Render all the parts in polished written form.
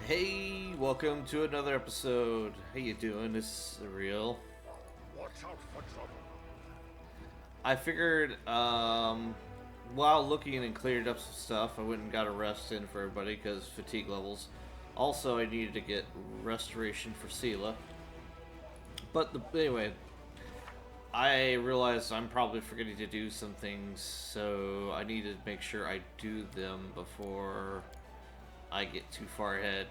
Hey, welcome to another episode. How you doing? This is real. Watch out for trouble. I figured, while looking and cleared up some stuff, I went and got a rest in for everybody because fatigue levels. Also, I needed to get restoration for Sela. Anyway, I realized I'm probably forgetting to do some things, so I need to make sure I do them before I get too far ahead.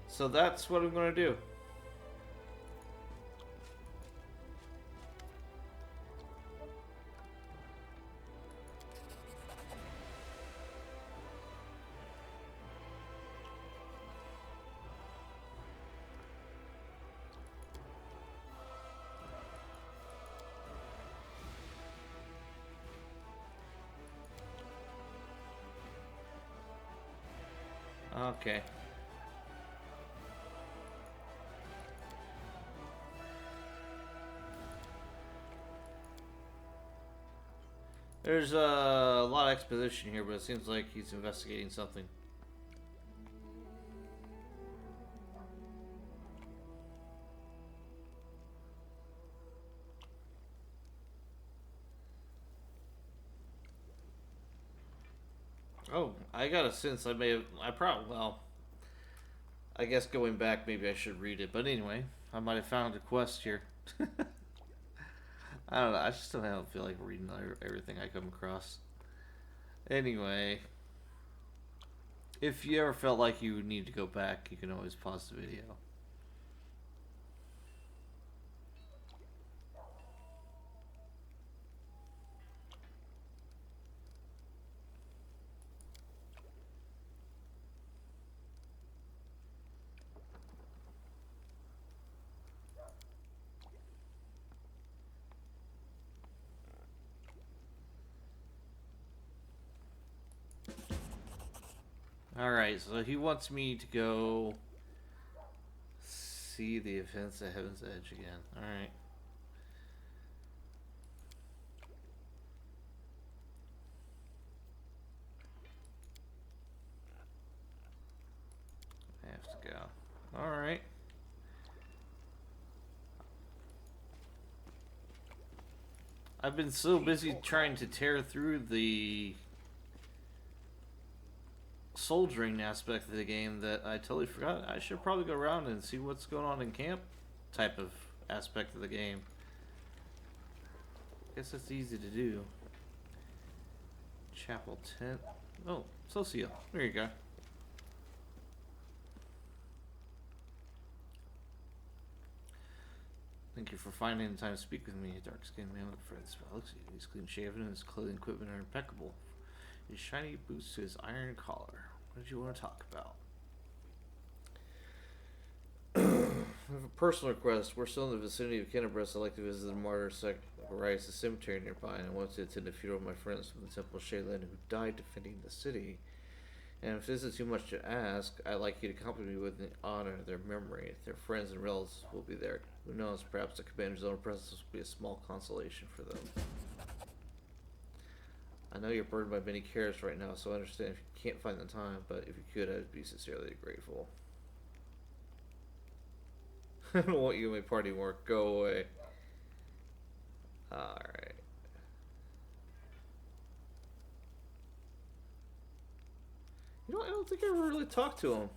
So that's what I'm going to do. Okay. There's a lot of exposition here, but it seems like he's investigating something. Oh, I got a sense I guess going back, maybe I should read it. But anyway, I might have found a quest here. I don't know. I just don't feel like reading everything I come across. Anyway, if you ever felt like you need to go back, you can always pause the video. Alright, so he wants me to go see the events at Heaven's Edge again. Alright. I have to go. Alright. I've been so busy trying to tear through the soldiering aspect of the game that I totally forgot. I should probably go around and see what's going on in camp type of aspect of the game. Guess that's easy to do. Chapel tent. Oh, Socio. There you go. Thank you for finding the time to speak with me, dark-skinned man with friends. Looks at you. He's clean-shaven and his clothing equipment are impeccable. His shiny boots to his iron collar. What did you want to talk about? I have a personal request. We're still in the vicinity of Kennebrest. I'd like to visit the Martyr Rice cemetery nearby, and I want to attend the funeral of my friends from the Temple of Shaylin who died defending the city. And if this is too much to ask, I'd like you to accompany me with an honor of their memory. Their friends and relatives will be there. Who knows, perhaps the commander's own presence will be a small consolation for them. I know you're burdened by many cares right now, so I understand if you can't find the time, but if you could, I'd be sincerely grateful. I don't want you in my party work. Go away. Alright. You know, I don't think I ever really talked to him.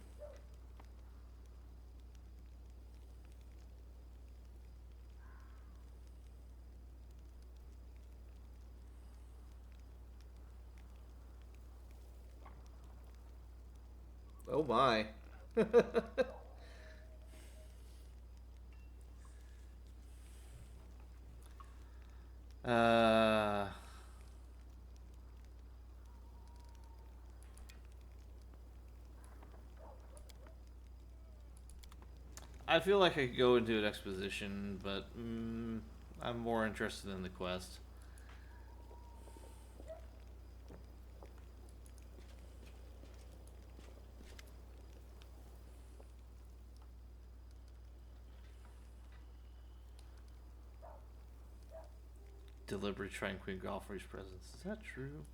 Oh my. uh... I feel like I could go into an exposition, but I'm more interested in the quest. deliberately trying Queen Galfrey's presence. Is that true?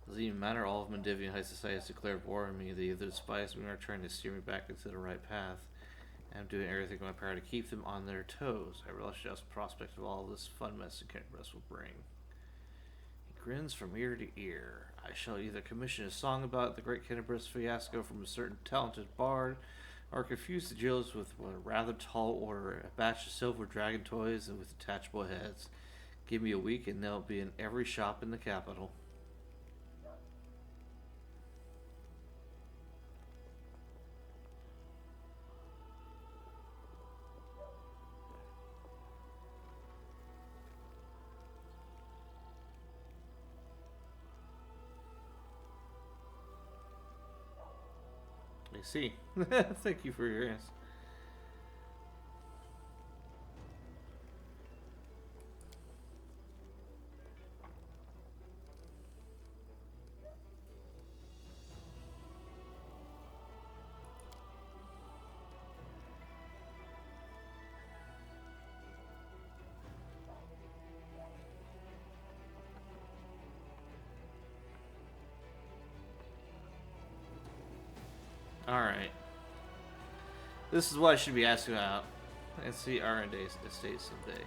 Does it even matter? All of Mendivian High Society has declared war on me. They either despise me or are trying to steer me back into the right path. I'm doing everything in my power to keep them on their toes. I relish just the prospect of all this fun mess Kennebress will bring. He grins from ear to ear. I shall either commission a song about the great Kennebress fiasco from a certain talented bard, or confuse the jailers with a rather tall order, a batch of silver dragon toys and with detachable heads. Give me a week and they'll be in every shop in the capital. I see. Thank you for your answer. Alright. This is what I should be asking about. And see R&D estate someday.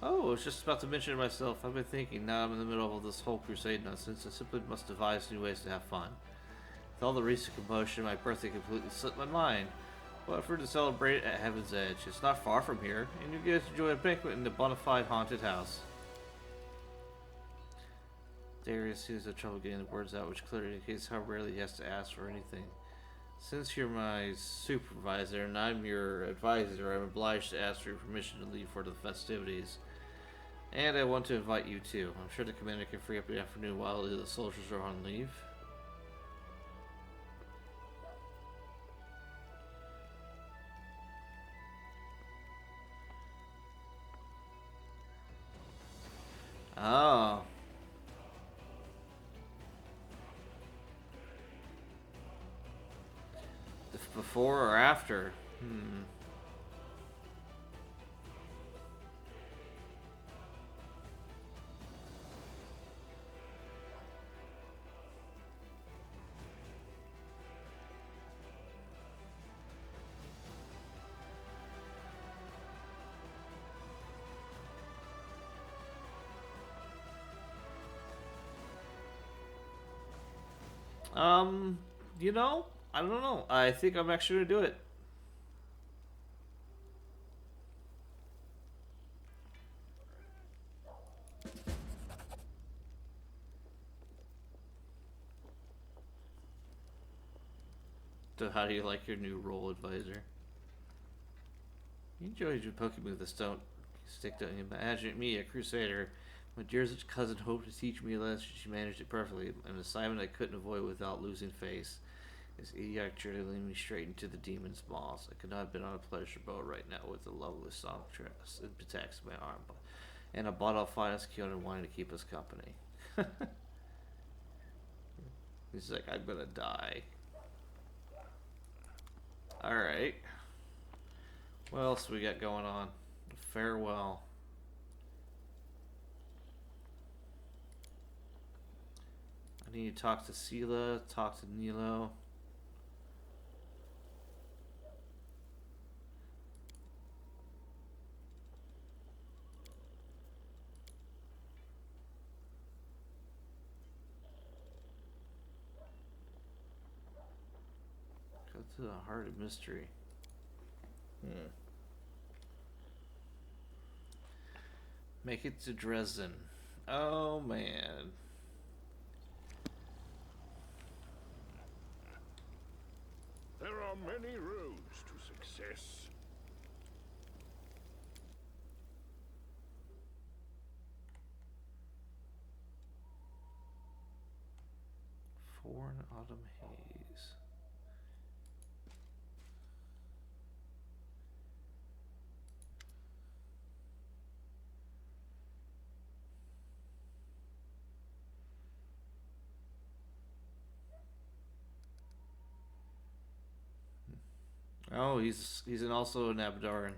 Oh, I was just about to mention it myself. I've been thinking, now I'm in the middle of this whole crusade nonsense, I simply must devise new ways to have fun. With all the recent commotion, my birthday completely slipped my mind. What if we're to celebrate at Heaven's Edge? It's not far from here, and you get to enjoy a banquet in the bona fide haunted house. Darius seems to have trouble getting the words out, which clearly indicates how rarely he has to ask for anything. Since you're my supervisor and I'm your advisor, I'm obliged to ask for your permission to leave for the festivities. And I want to invite you too. I'm sure the commander can free up the afternoon while the soldiers are on leave. Oh. Before or after? You know, I don't know. I think I'm actually gonna do it. So how do you like your new role, advisor? You enjoyed your Pokemon this don't stick, don't you? Imagine me, a crusader. My dearest cousin hoped to teach me a lesson. She managed it perfectly. An assignment I couldn't avoid without losing face. This idiotic journey led me straight into the demon's maws. I could not have been on a pleasure boat right now with the lovely song attacks my arm, and a bottle of finest Kyoto wine to keep us company. He's like, I'm gonna die. Alright. What else we got going on? Farewell. I need to talk to Sela, talk to Nilo. Go to the heart of mystery. Make it to Dresden. Oh man. There are many roads to success. Foreign autumn haze. Oh, he's also an Abdaran.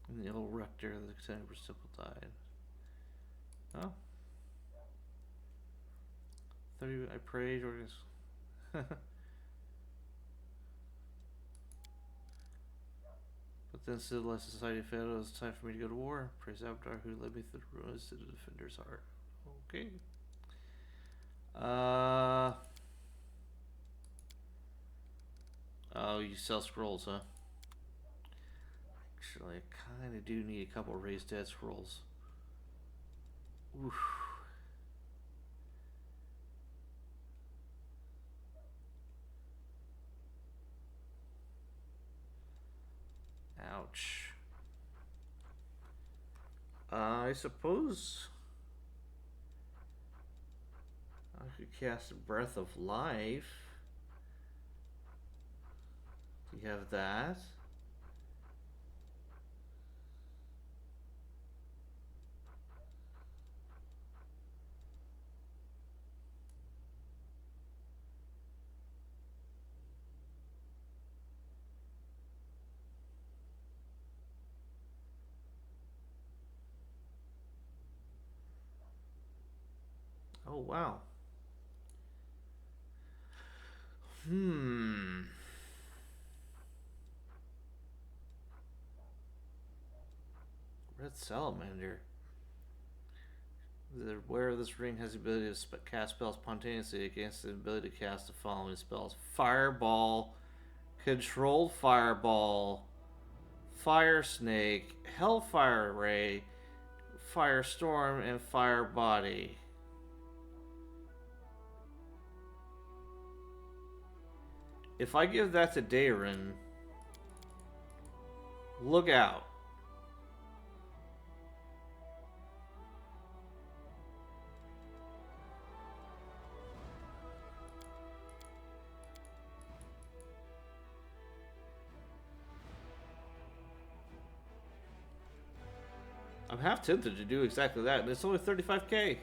And the old rector of the Extended Simple died. Oh. 30, I prayed or just. But then civilized society failed. It was time for me to go to war. Praise Avatar who led me through the ruins to the defender's heart. Okay. Oh, you sell scrolls, huh? Actually, I kind of do need a couple raised dead scrolls. Oof. Ouch. I suppose I could cast a Breath of Life. Do you have that? Oh, wow. Red Salamander. The wearer of this ring has the ability to cast spells spontaneously against the ability to cast the following spells: Fireball, Controlled Fireball, Fire Snake, Hellfire Ray, Firestorm, and Fire Body. If I give that to Dayron, look out. I'm half tempted to do exactly that, and it's only 35k.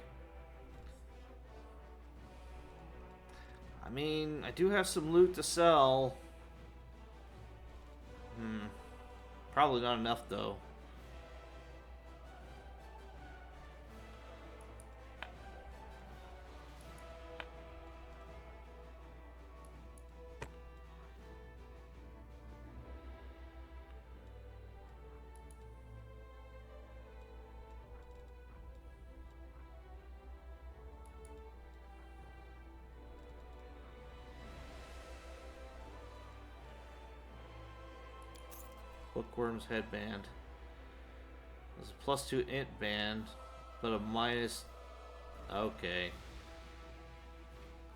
I mean, I do have some loot to sell. Probably not enough, though. Bookworm's headband. It's a +2 int band, but a minus. Okay.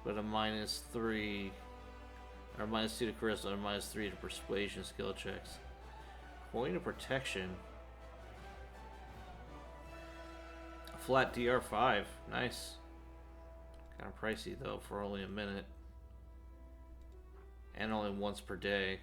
But a -3. Or -2 to charisma, and a -3 to persuasion skill checks. Coin of protection. A flat DR5. Nice. Kind of pricey though for only a minute. And only once per day.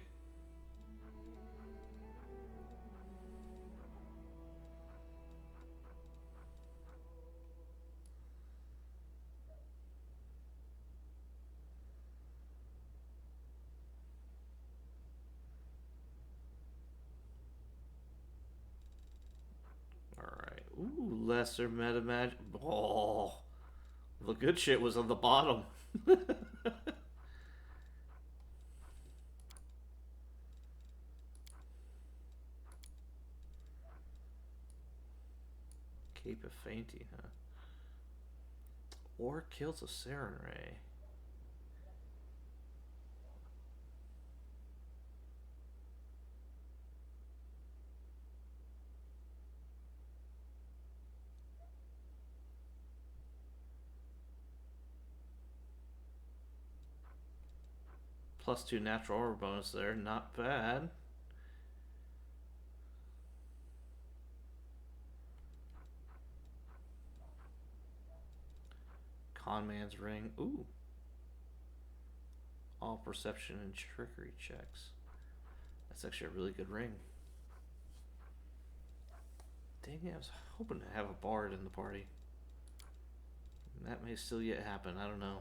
Alright. Ooh, lesser meta magic. Oh. The good shit was on the bottom. Cape of Fainty, huh? Or kills a Saren Ray. +2 natural aura bonus there, not bad. con man's ring. Ooh. All perception and trickery checks. That's actually a really good ring. Dang it, I was hoping to have a bard in the party. And that may still yet happen, I don't know.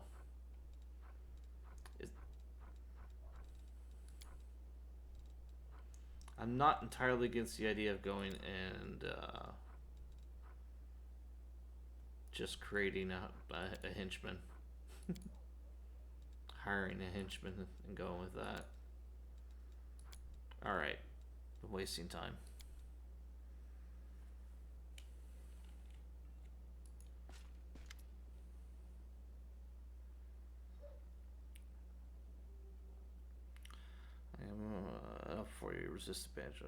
I'm not entirely against the idea of going and just creating a henchman. Hiring a henchman and going with that. Alright. I'm wasting time. I am up for you. Resist the banjo.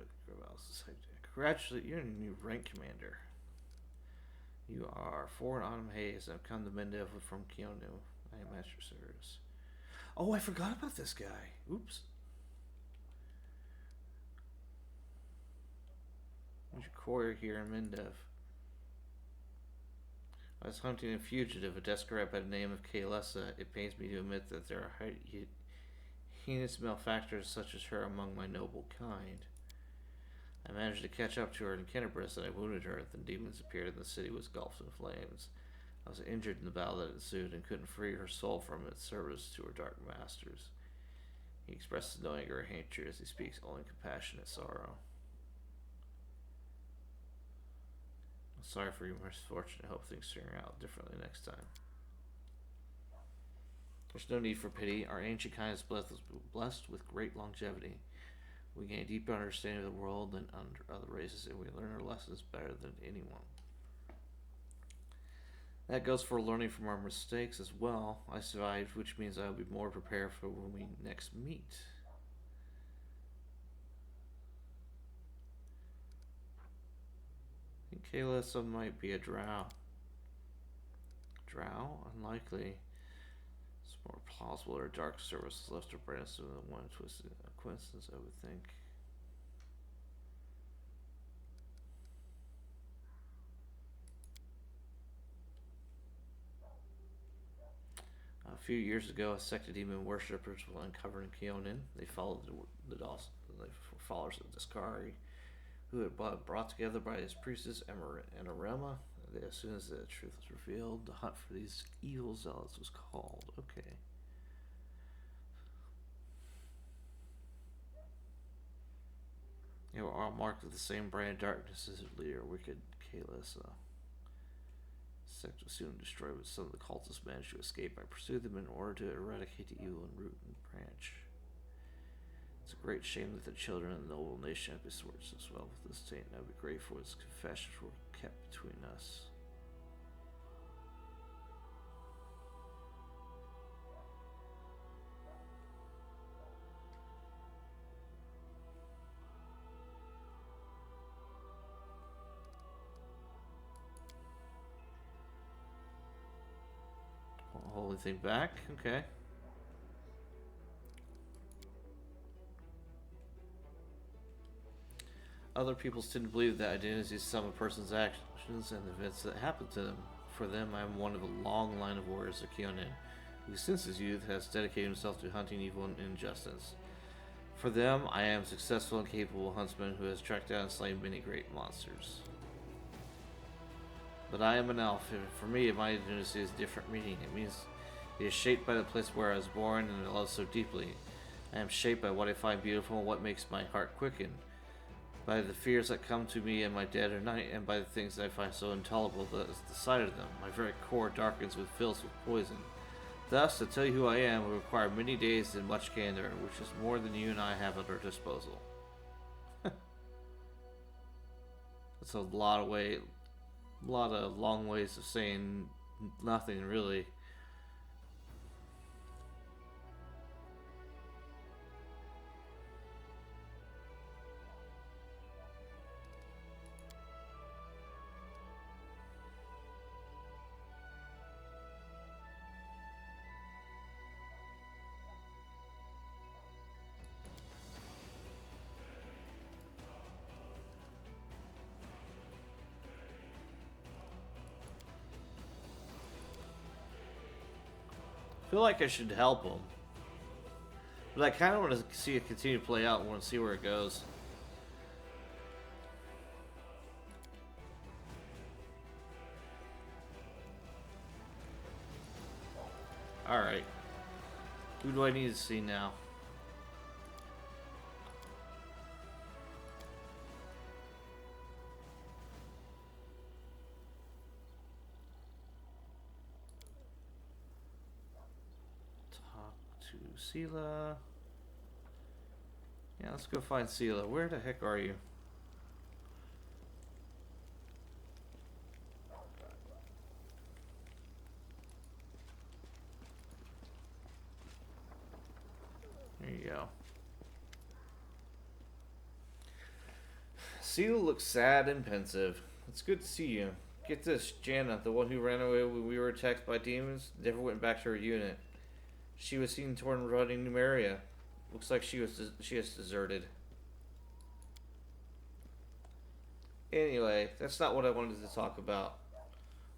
Congratulations, you're a new rank commander. You are 4 in Autumn Haze. I've come to Mendev from Keonu. I am at your service. Oh, I forgot about this guy. Oops. What's your core here in Mendev? I was hunting a fugitive, a desperate by the name of Kaylessa. It pains me to admit that there are heinous malefactors such as her among my noble kind. I managed to catch up to her in Kennebrus, and I wounded her. The demons appeared, and the city was engulfed in flames. I was injured in the battle that ensued, and couldn't free her soul from its service to her dark masters. He expresses no anger or hatred as he speaks, only compassionate sorrow. I'm sorry for your misfortune. I hope things turn out differently next time. There's no need for pity. Our ancient kind is blessed with great longevity. We gain a deeper understanding of the world than other races, and we learn our lessons better than anyone. That goes for learning from our mistakes as well. I survived, which means I will be more prepared for when we next meet. I think Kaylessa might be a drow. Drow? Unlikely. It's more plausible her dark service is left to branch than the one twisted coincidence, I would think. A few years ago, a sect of demon worshippers were uncovered in Keonin. They followed the followers of Discari, who had brought together by his priestess Anarema. As soon as the truth was revealed, the hunt for these evil zealots was called. Okay. They were all marked with the same brand of darkness as their leader, wicked Kaylessa. The sect was soon destroyed, but some of the cultists managed to escape. I pursued them in order to eradicate the evil in root and branch. It's a great shame that the children of the noble nation have been swords as well with this taint, and I would be grateful its confessions were kept between us. Hold anything back? Okay. Other peoples tend to believe that identity is some of a person's actions and events that happen to them. For them, I am one of a long line of warriors of Keonin, who since his youth has dedicated himself to hunting evil and injustice. For them, I am a successful and capable huntsman who has tracked down and slain many great monsters. But I am an elf, and for me, my identity is a different meaning. It means it is shaped by the place where I was born and I love so deeply. I am shaped by what I find beautiful and what makes my heart quicken. By the fears that come to me in my dead or night, and by the things that I find so intolerable that is the sight of them. My very core darkens with fills with poison. Thus, to tell you who I am will require many days and much candor, which is more than you and I have at our disposal. That's a lot of long ways of saying nothing, really. feel like I should help him. But I kind of want to see it continue to play out and want to see where it goes. Alright. Who do I need to see now? Talk to Sela. Yeah, let's go find Sela. Where the heck are you? There you go. Sela looks sad and pensive. It's good to see you. Get this, Jana, the one who ran away when we were attacked by demons, never went back to her unit. She was seen torn running Numeria. Looks like she has deserted. Anyway, that's not what I wanted to talk about.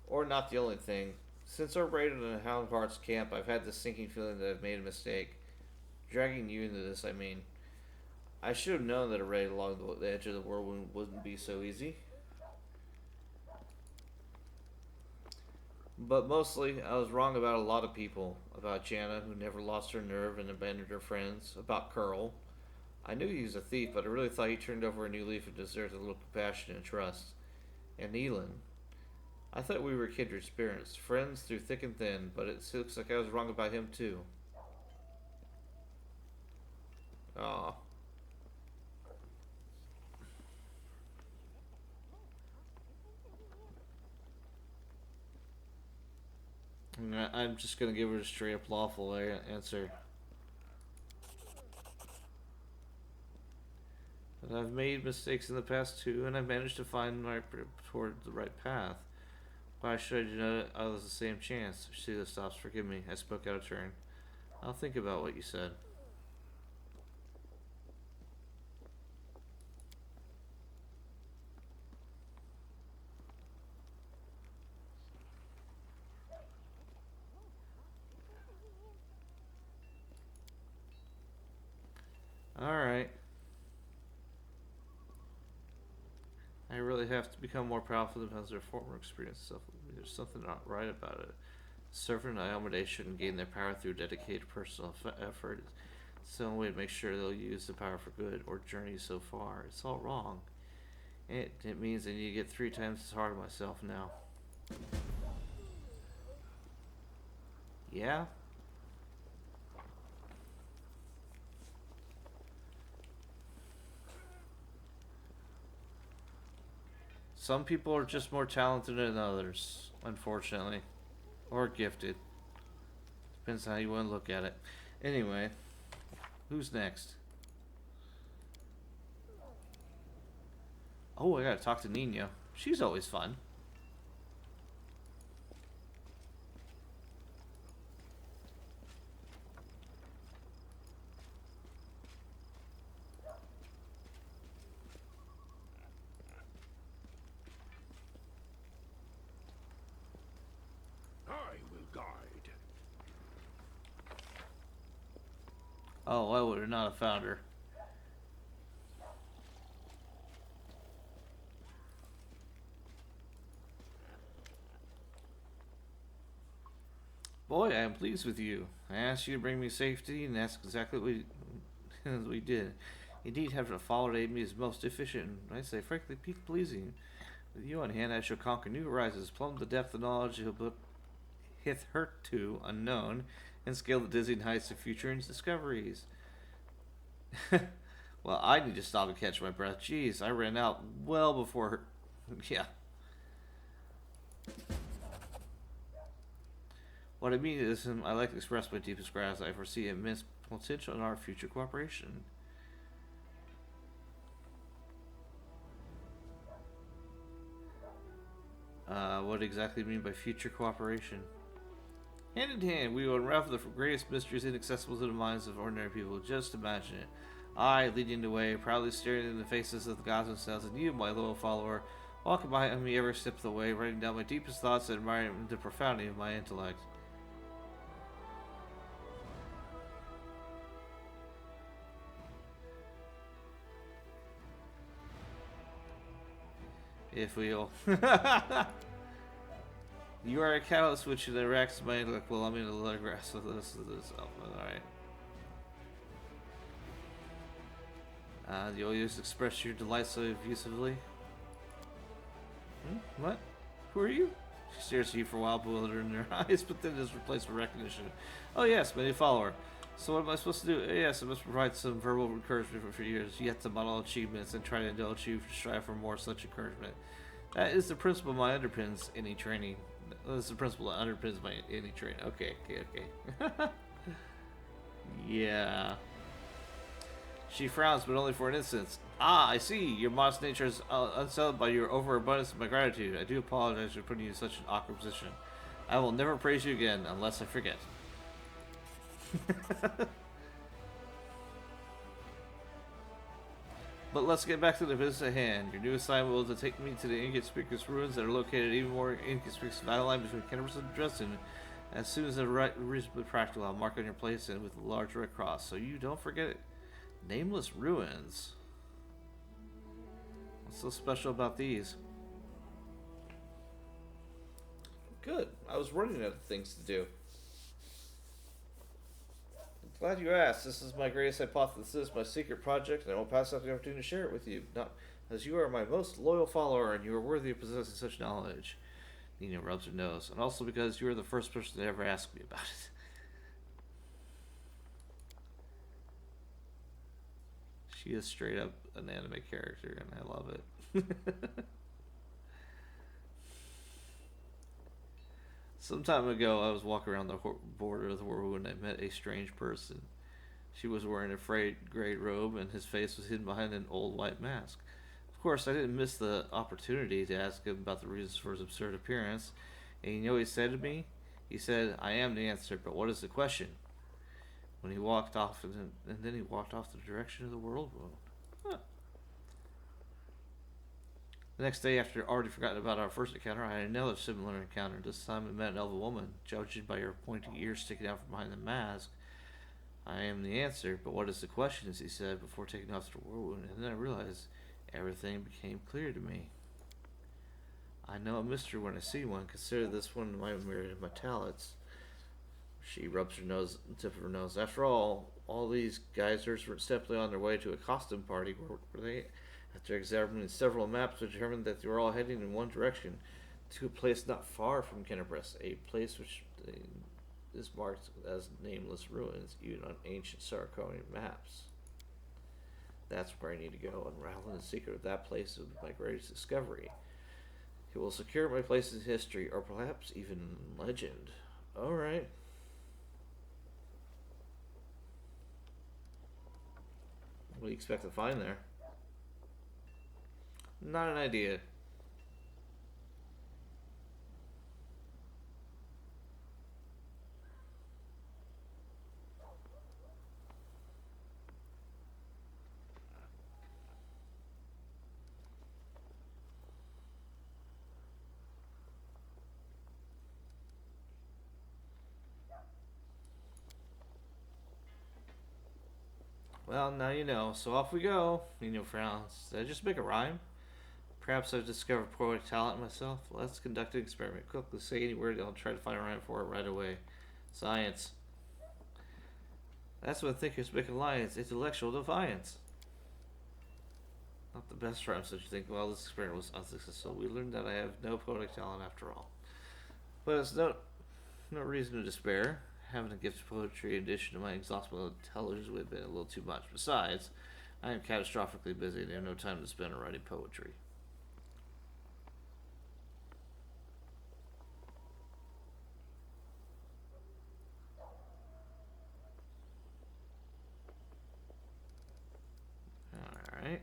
Or not the only thing. Since our raid on the Houndheart's camp, I've had this sinking feeling that I've made a mistake. Dragging you into this, I mean. I should have known that a raid along the edge of the world wouldn't be so easy. But mostly, I was wrong about a lot of people. About Jana, who never lost her nerve and abandoned her friends. About Curl. I knew he was a thief, but I really thought he turned over a new leaf and deserved a little compassion and trust. And Elin. I thought we were kindred spirits, friends through thick and thin, but it looks like I was wrong about him too. Aw. I'm just gonna give her a straight up lawful answer. But I've made mistakes in the past too, and I've managed to find my toward the right path. Why should I deny others the same chance? Sheila stops. Forgive me. I spoke out of turn. I'll think about what you said. Alright. I really have to become more powerful than their former experience. There's something not right about it. Servant and Iomade shouldn't gain their power through dedicated personal effort. It's the only way to make sure they'll use the power for good or journey so far. It's all wrong. It means I need to get 3 times as hard on myself now. Yeah? Some people are just more talented than others, unfortunately. Or gifted. Depends on how you want to look at it. Anyway, who's next? Oh, I gotta talk to Nino. She's always fun. Oh, I would have not found her. Boy, I am pleased with you. I asked you to bring me safety, and that's exactly what we did. Indeed, having a follower to aid me is most efficient, and I say frankly pleasing. With you on hand, I shall conquer new horizons, plumb the depth of knowledge hitherto unknown, and scale the dizzying heights of future discoveries. Well, I need to stop and catch my breath. Jeez, I ran out well before her. Yeah. What I mean is, I like to express my deepest gratitude. I foresee immense potential in our future cooperation. What exactly do you mean by future cooperation? Hand in hand, we will unravel the greatest mysteries inaccessible to the minds of ordinary people. Just imagine it. I, leading the way, proudly staring in the faces of the gods themselves, and you, my loyal follower, walking behind me every step of the way, writing down my deepest thoughts and admiring the profundity of my intellect. if we'll. You are a catalyst which interacts my intellect. Well, I'm in the letter grass of this. Alright. You always express your delight so effusively. What? Who are you? She stares at you for a while, bewildered in her eyes, but then is replaced with recognition. Oh yes, my new follower. So what am I supposed to do? Yes, I must provide some verbal encouragement for years, yet to model achievements and try to indulge you to strive for more such encouragement. That is the principle my underpins any training. That's the principle that underpins my any training. Okay. Yeah. She frowns, but only for an instant. Ah, I see. Your modest nature is unsettled by your overabundance of my gratitude. I do apologize for putting you in such an awkward position. I will never praise you again unless I forget. But let's get back to the business at hand. Your new assignment will take me to the inconspicuous ruins that are located even more inconspicuous valley line between Kennebec and Dresden. As soon as they're reasonably practical, I'll mark on your place and with a large red cross, so you don't forget it. Nameless ruins. What's so special about these? Good. I was running out of things to do. Glad you asked. This is my greatest hypothesis, my secret project, and I won't pass up the opportunity to share it with you. Not as you are my most loyal follower, and you are worthy of possessing such knowledge. Nina rubs her nose, and also because you are the first person to ever ask me about it. She is straight up an anime character, and I love it. Some time ago, I was walking around the border of the world when I met a strange person. She was wearing a frayed gray robe, and his face was hidden behind an old white mask. Of course, I didn't miss the opportunity to ask him about the reasons for his absurd appearance. And you know what he said to me? He said, "I am the answer, but what is the question?" When he walked off, and then he walked off the direction of the world wound. Huh. The next day, after already forgotten about our first encounter, I had another similar encounter. This time I met an elven woman. Judging by her pointy ears sticking out from behind the mask, I am the answer, but what is the question, as he said, before taking off to the whirlwind. And then I realized everything became clear to me. I know a mystery when I see one. Consider this one my myriad of my talents. She rubs her nose, tip of her nose. After all these geysers were simply on their way to a costume party, were they? After examining several maps, we determined that they were all heading in one direction, to a place not far from Kennebec, a place which is marked as nameless ruins, even on ancient Saraconian maps. That's where I need to go. Unraveling the secret of that place will be my greatest discovery. It will secure my place in history, or perhaps even legend. Alright. What do you expect to find there? Not an idea. Well, now you know, so off we go. Nino frowns. Did I just make a rhyme? Perhaps I've discovered poetic talent myself. Let's conduct an experiment. Quickly say any word, I'll try to find a rhyme for it right away. Science. That's when thinkers make alliance. Intellectual defiance. Not the best rhyme, so you think, well, this experiment was unsuccessful. We learned that I have no poetic talent after all. But it's no reason to despair. Having a gift of poetry in addition to my exhaustible intelligence would have been a little too much. Besides, I am catastrophically busy and I have no time to spend on writing poetry. Alright.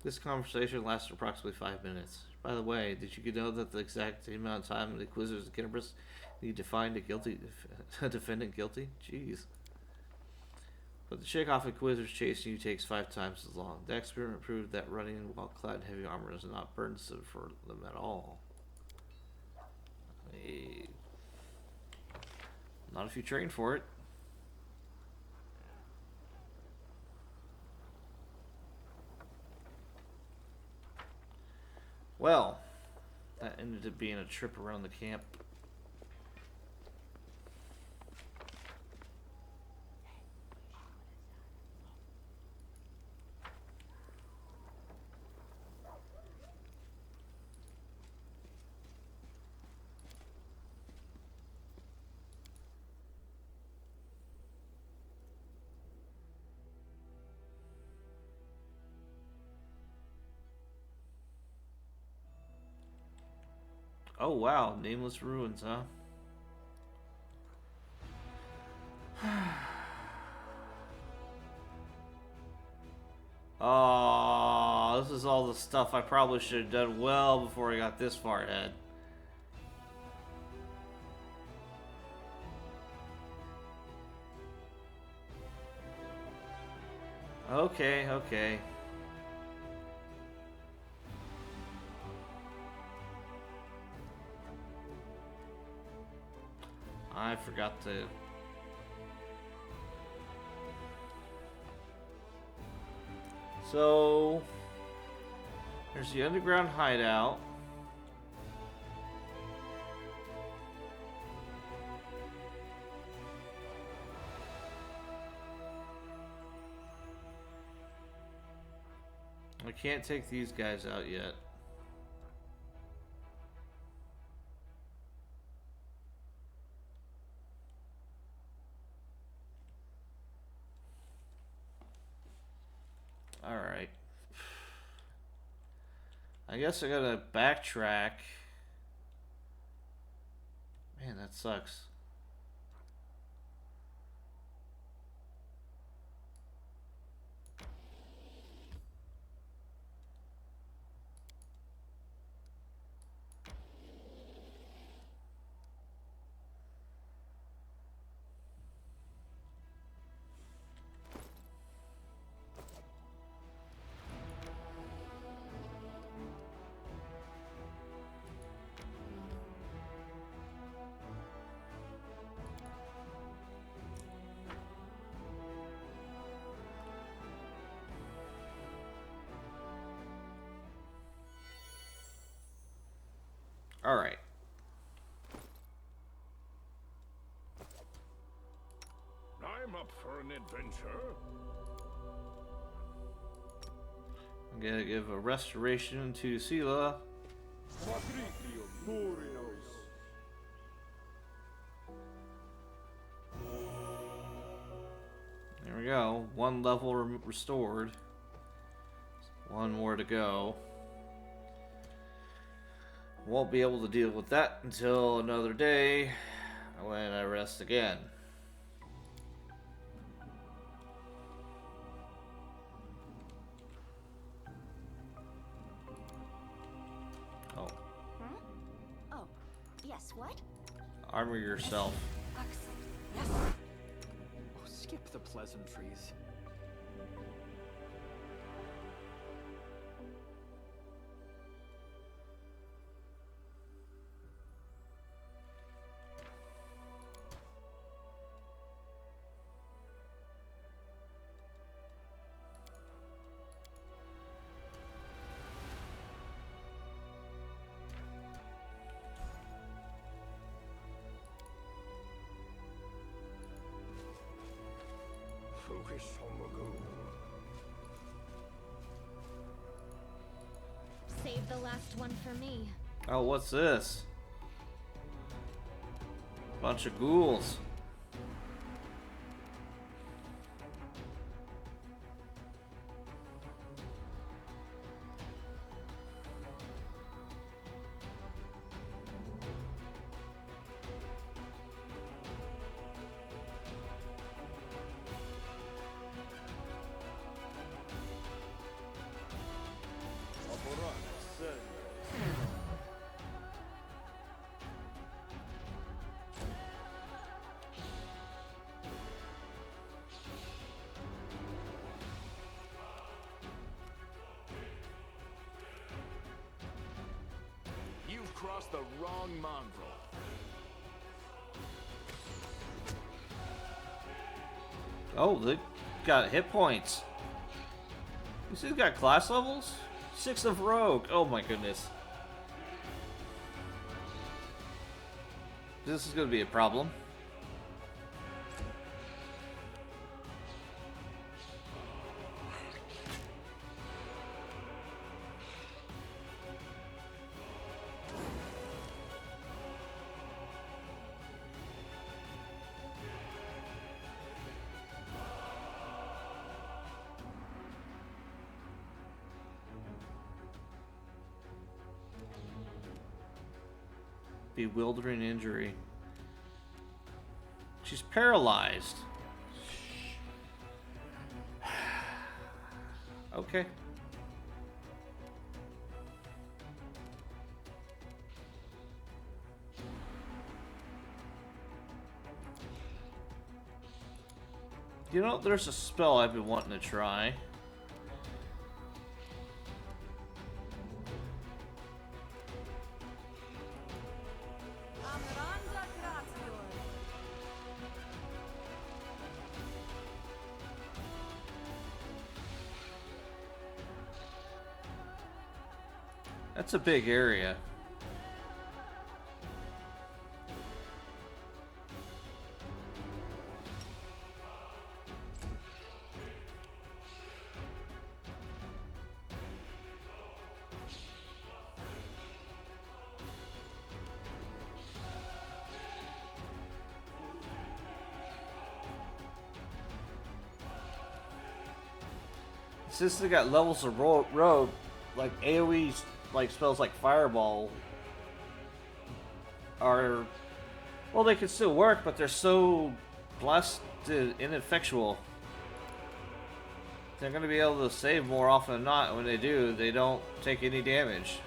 This conversation lasted approximately 5 minutes. By the way, did you know that the exact same amount of time the Inquisitors of Kennebec need to find a defendant guilty? Jeez. But to shake off Inquisitors chasing you takes 5 times as long. The experiment proved that running while clad in heavy armor is not burdensome for them at all. Not if you train for it. being a trip around the camp. Oh wow, nameless ruins, huh? Oh, this is all the stuff I probably should have done well before I got this far ahead. Okay, okay. I forgot to... So... There's the underground hideout. I can't take these guys out yet. Alright. I guess I gotta backtrack. Man, that sucks. Alright. I'm up for an adventure. I'm gonna give a restoration to Sela. There we go. One level restored. One more to go. Won't be able to deal with that until another day when I rest again. Oh. Hmm? Oh, yes, what? Armor yourself. Yes. Oh, skip the pleasantries. Focus on the goal. Save the last one for me. Oh, what's this? Bunch of ghouls. You've crossed the wrong mongrel. Oh, they got hit points. This has got class levels? 6 of Rogue. Oh my goodness. This is going to be a problem. Bewildering injury. She's paralyzed. Okay. You know, there's a spell I've been wanting to try. That's a big area. Since they got levels of road, like AoE's, like spells like Fireball are, well, they can still work, but they're so blasted ineffectual. They're going to be able to save more often than not. When they do, they don't take any damage.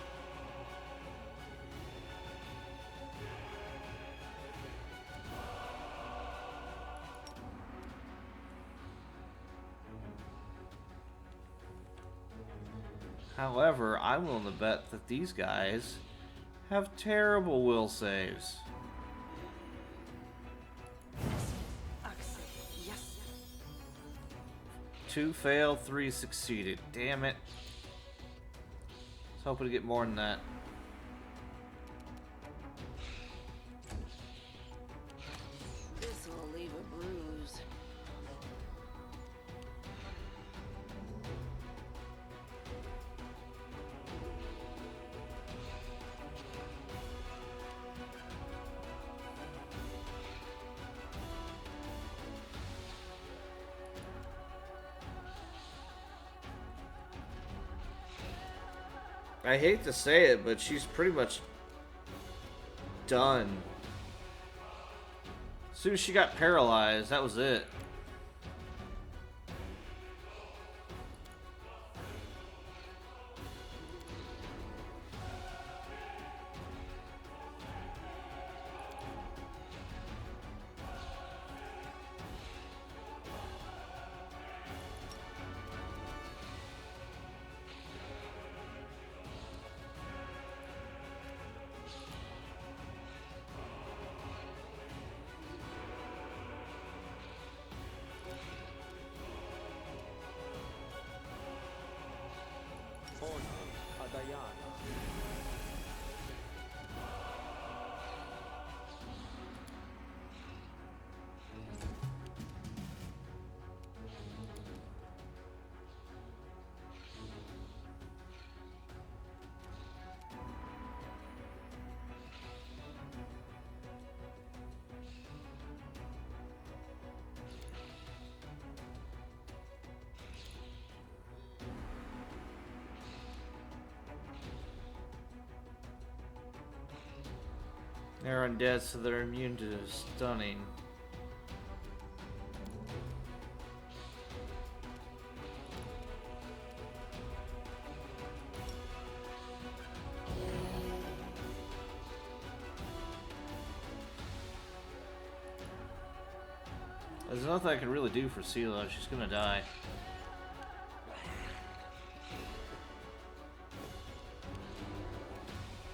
However, I'm willing to bet that these guys have terrible will saves. Yes. 2 failed, 3 succeeded. Damn it. I was hoping to get more than that. This will leave a bruise. I hate to say it, but she's pretty much done. As soon as she got paralyzed, that was it. They're undead, so they're immune to stunning. There's nothing I can really do for Sela. She's gonna die.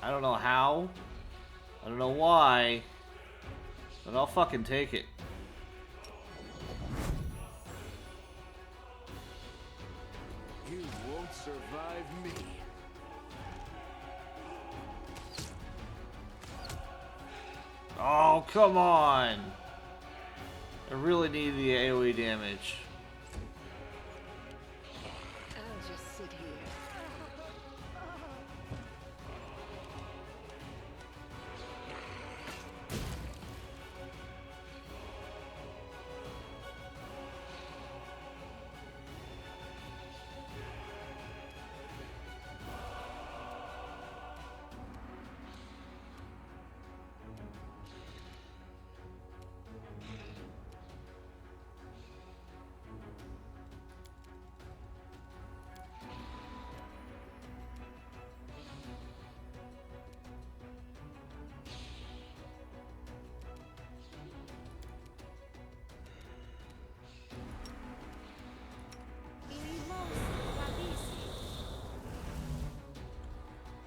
I don't know how. I don't know why. But I'll fucking take it. You won't survive me. Oh, come on! I really need the AoE damage. I'll just sit here.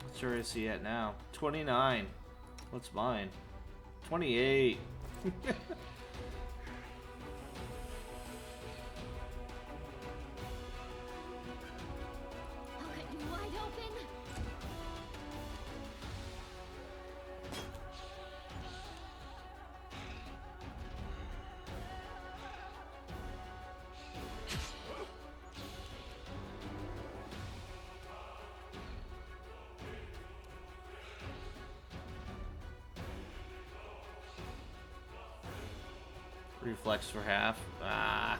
What's your AC at now? 29. What's mine? 28. I'll cut you wide open. Reflex for half. Ah.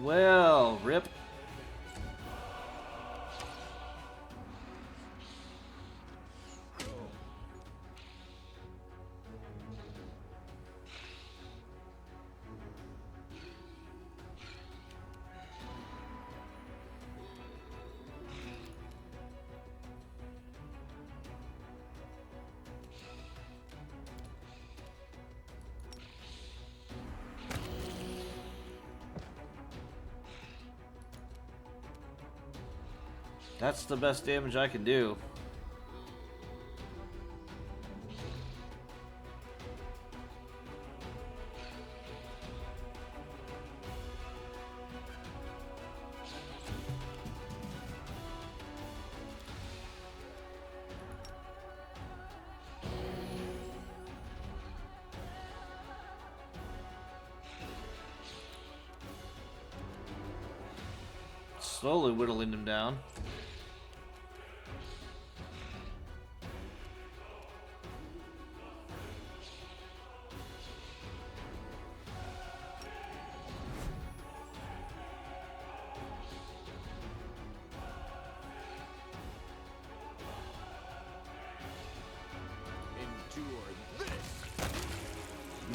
Well, rip. That's the best damage I can do. Slowly whittling him down.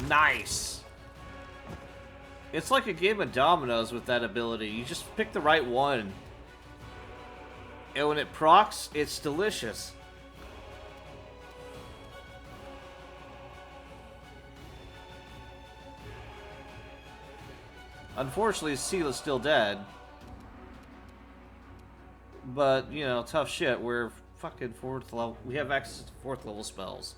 Nice! It's like a game of dominoes with that ability. You just pick the right one. And when it procs, it's delicious. Unfortunately, Seela's still dead. But, you know, tough shit. We're fucking 4th level. We have access to 4th level spells.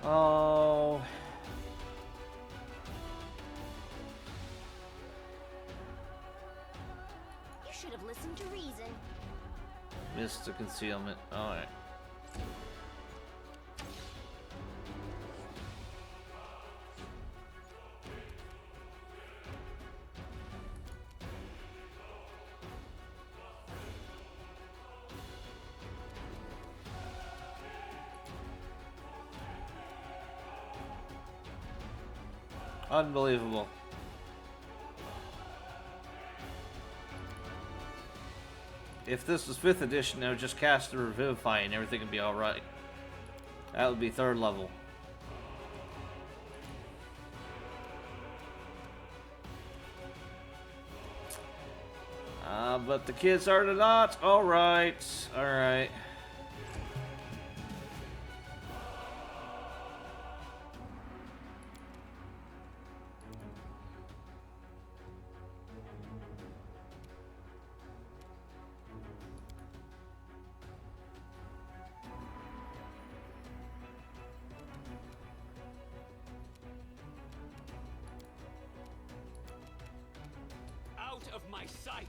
Oh. You should have listened to reason. Missed the concealment. Alright. Unbelievable. If this was 5th edition, I would just cast the Revivify and everything would be alright. That would be 3rd level. But the kids are not. Alright. Alright. Out of my sight!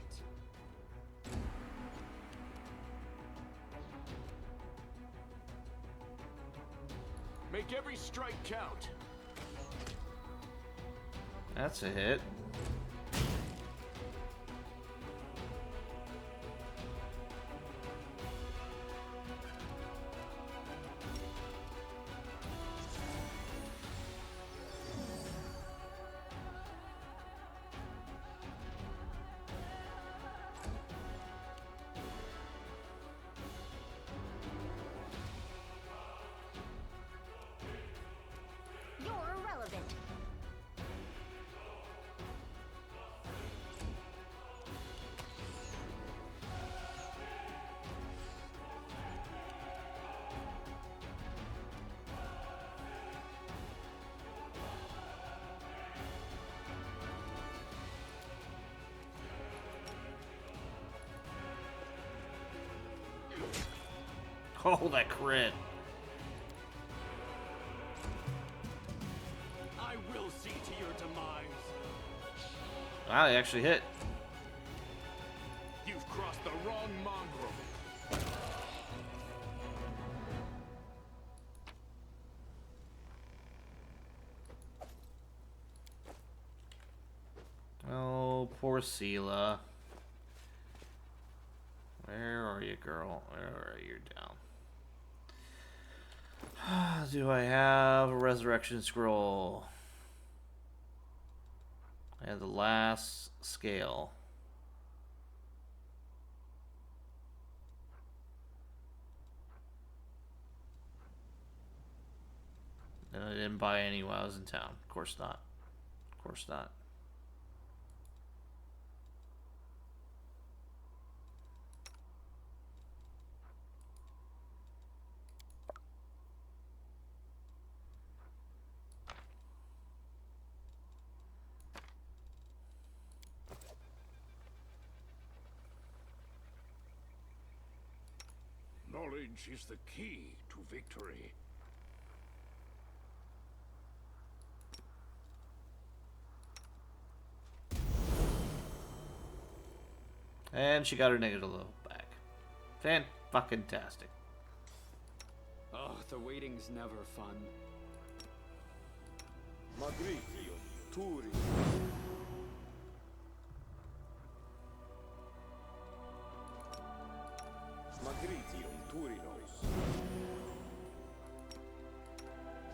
Make every strike count. That's a hit. You're irrelevant. Oh, that crit. I will see to your demise. Wow, he actually hit. You've crossed the wrong mongrel. Oh, poor Sela. Where are you, girl? Where are you? Down. Do I have a resurrection scroll? I have the last scale. And I didn't buy any while I was in town. Of course not. Of course not. Knowledge is the key to victory. And she got her negative level back. Fan-fucking-tastic. Oh, the waiting's never fun. Magritio, Turi. Magritium Turinos.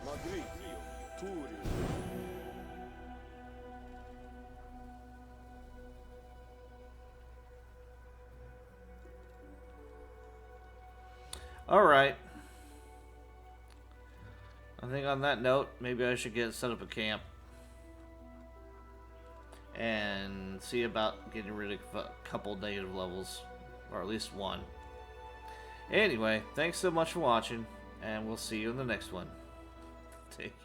Magritium Turi. Alright. I think on that note, maybe I should set up a camp. And see about getting rid of a couple negative levels. Or at least one. Anyway, thanks so much for watching. And we'll see you in the next one. Take care.